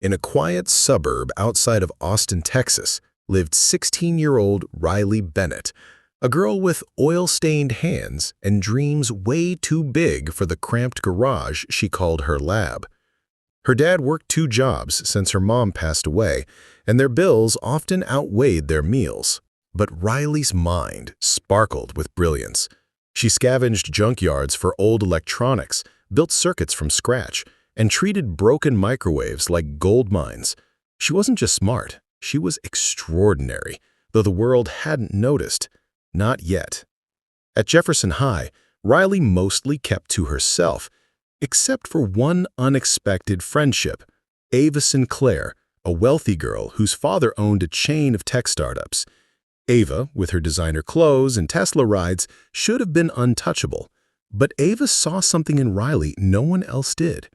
In a quiet suburb outside of Austin, Texas, lived 16-year-old Riley Bennett, a girl with oil-stained hands and dreams way too big for the cramped garage she called her lab. Her dad worked 2 jobs since her mom passed away, and their bills often outweighed their meals. But Riley's mind sparkled with brilliance. She scavenged junkyards for old electronics, built circuits from scratch, and treated broken microwaves like gold mines. She wasn't just smart, she was extraordinary, though the world hadn't noticed. Not yet. At Jefferson High, Riley mostly kept to herself, except for one unexpected friendship, Ava Sinclair, a wealthy girl whose father owned a chain of tech startups. Ava, with her designer clothes and Tesla rides, should have been untouchable. But Ava saw something in Riley no one else did.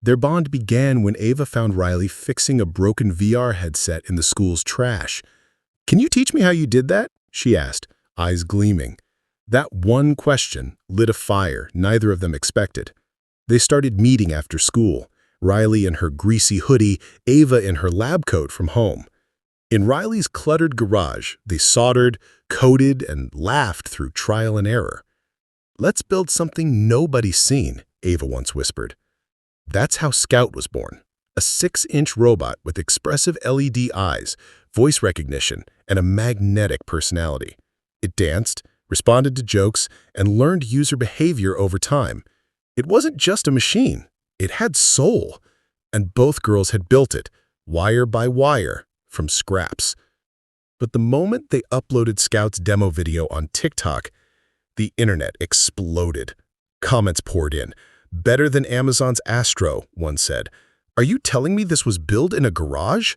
Their bond began when Ava found Riley fixing a broken VR headset in the school's trash. "Can you teach me how you did that?" she asked, eyes gleaming. That one question lit a fire neither of them expected. They started meeting after school, Riley in her greasy hoodie, Ava in her lab coat from home. In Riley's cluttered garage, they soldered, coded, and laughed through trial and error. "Let's build something nobody's seen," Ava once whispered. That's how Scout was born, a 6-inch robot with expressive LED eyes, voice recognition, and a magnetic personality. It danced, responded to jokes, and learned user behavior over time. It wasn't just a machine, it had soul. And both girls had built it, wire by wire, from scraps. But the moment they uploaded Scout's demo video on TikTok, the internet exploded. Comments poured in. "Better than Amazon's Astro," one said. "Are you telling me this was built in a garage?"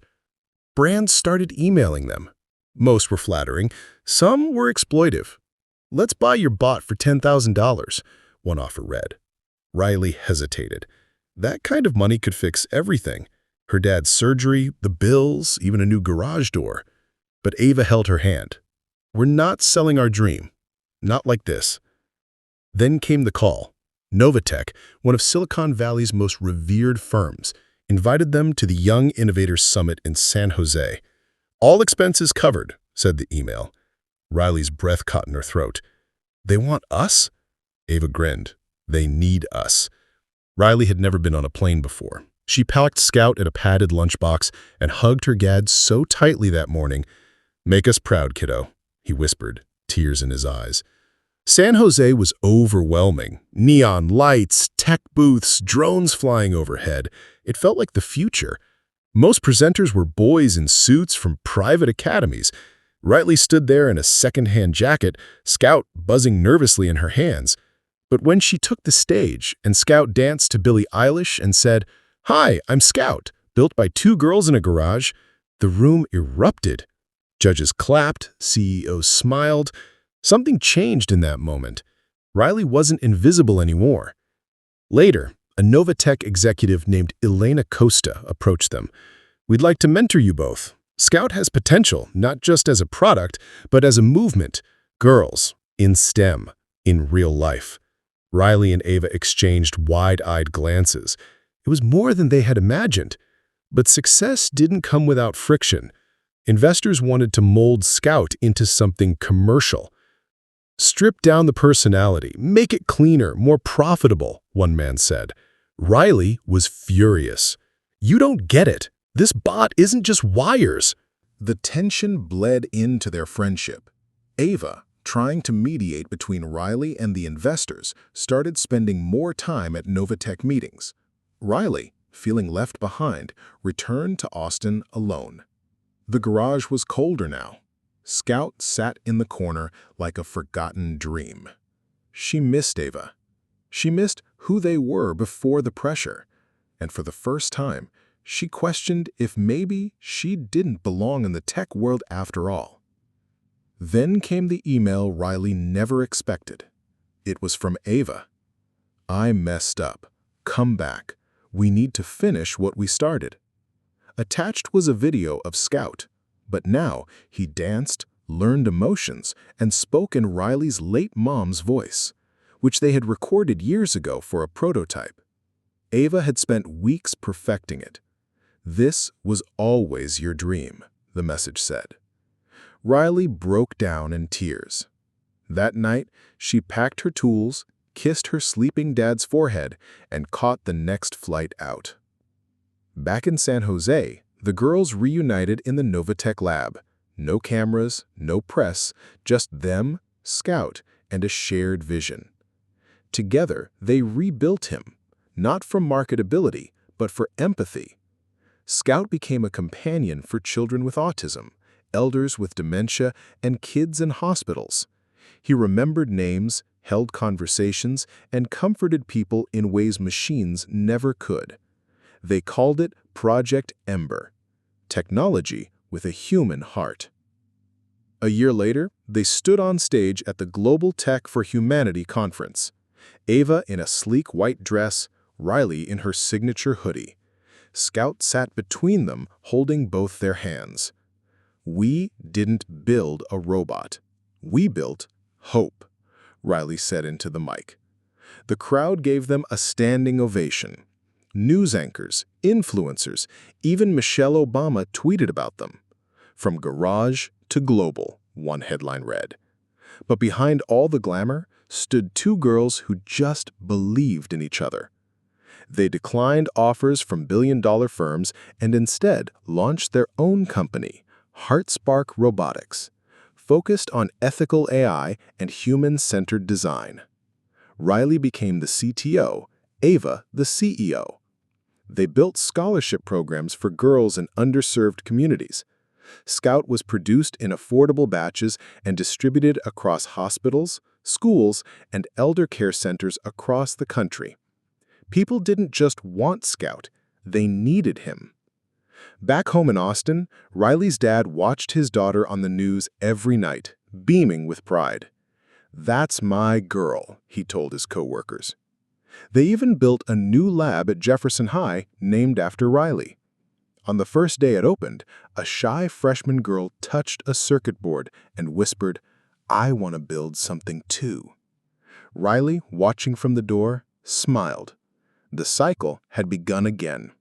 Brands started emailing them. Most were flattering, some were exploitive. "Let's buy your bot for $10,000, one offer read. Riley hesitated. That kind of money could fix everything. Her dad's surgery, the bills, even a new garage door. But Ava held her hand. "We're not selling our dream. Not like this." Then came the call. Novatech, one of Silicon Valley's most revered firms, invited them to the Young Innovators Summit in San Jose. "All expenses covered," said the email. Riley's breath caught in her throat. "They want us?" Ava grinned. "They need us." Riley had never been on a plane before. She packed Scout in a padded lunchbox and hugged her dad so tightly that morning. "Make us proud, kiddo," he whispered, tears in his eyes. San Jose was overwhelming. Neon lights, tech booths, drones flying overhead. It felt like the future. Most presenters were boys in suits from private academies. Riley stood there in a second-hand jacket, Scout buzzing nervously in her hands. But when she took the stage and Scout danced to Billie Eilish and said, "Hi, I'm Scout, built by 2 girls in a garage," the room erupted. Judges clapped, CEOs smiled. Something changed in that moment. Riley wasn't invisible anymore. Later, a Novatech executive named Elena Costa approached them. "We'd like to mentor you both. Scout has potential, not just as a product, but as a movement. Girls, in STEM, in real life." Riley and Ava exchanged wide-eyed glances. It was more than they had imagined. But success didn't come without friction. Investors wanted to mold Scout into something commercial. "Strip down the personality, make it cleaner, more profitable," one man said. Riley was furious. "You don't get it. This bot isn't just wires." The tension bled into their friendship. Ava, trying to mediate between Riley and the investors, started spending more time at Novatech meetings. Riley, feeling left behind, returned to Austin alone. The garage was colder now. Scout sat in the corner like a forgotten dream. She missed Ava. She missed who they were before the pressure. And for the first time, she questioned if maybe she didn't belong in the tech world after all. Then came the email Riley never expected. It was from Ava. "I messed up. Come back. We need to finish what we started." Attached was a video of Scout. But now he danced, learned emotions, and spoke in Riley's late mom's voice, which they had recorded years ago for a prototype. Ava had spent weeks perfecting it. "This was always your dream," the message said. Riley broke down in tears. That night, she packed her tools, kissed her sleeping dad's forehead, and caught the next flight out. Back in San Jose, the girls reunited in the Novatech lab. No cameras, no press, just them, Scout, and a shared vision. Together, they rebuilt him, not from marketability, but for empathy. Scout became a companion for children with autism, elders with dementia, and kids in hospitals. He remembered names, held conversations, and comforted people in ways machines never could. They called it Project Ember, technology with a human heart. A year later, they stood on stage at the Global Tech for Humanity conference. Ava in a sleek white dress, Riley in her signature hoodie. Scout sat between them, holding both their hands. "We didn't build a robot. We built hope," Riley said into the mic. The crowd gave them a standing ovation. News anchors, influencers, even Michelle Obama tweeted about them. "From garage to global," one headline read. But behind all the glamour stood two girls who just believed in each other. They declined offers from billion-dollar firms and instead launched their own company, HeartSpark Robotics, focused on ethical AI and human-centered design. Riley became the CTO, Ava the CEO. They built scholarship programs for girls in underserved communities. Scout was produced in affordable batches and distributed across hospitals, schools, and elder care centers across the country. People didn't just want Scout, they needed him. Back home in Austin, Riley's dad watched his daughter on the news every night, beaming with pride. "That's my girl," he told his coworkers. They even built a new lab at Jefferson High named after Riley. On the first day it opened, a shy freshman girl touched a circuit board and whispered, "I want to build something too." Riley, watching from the door, smiled. The cycle had begun again.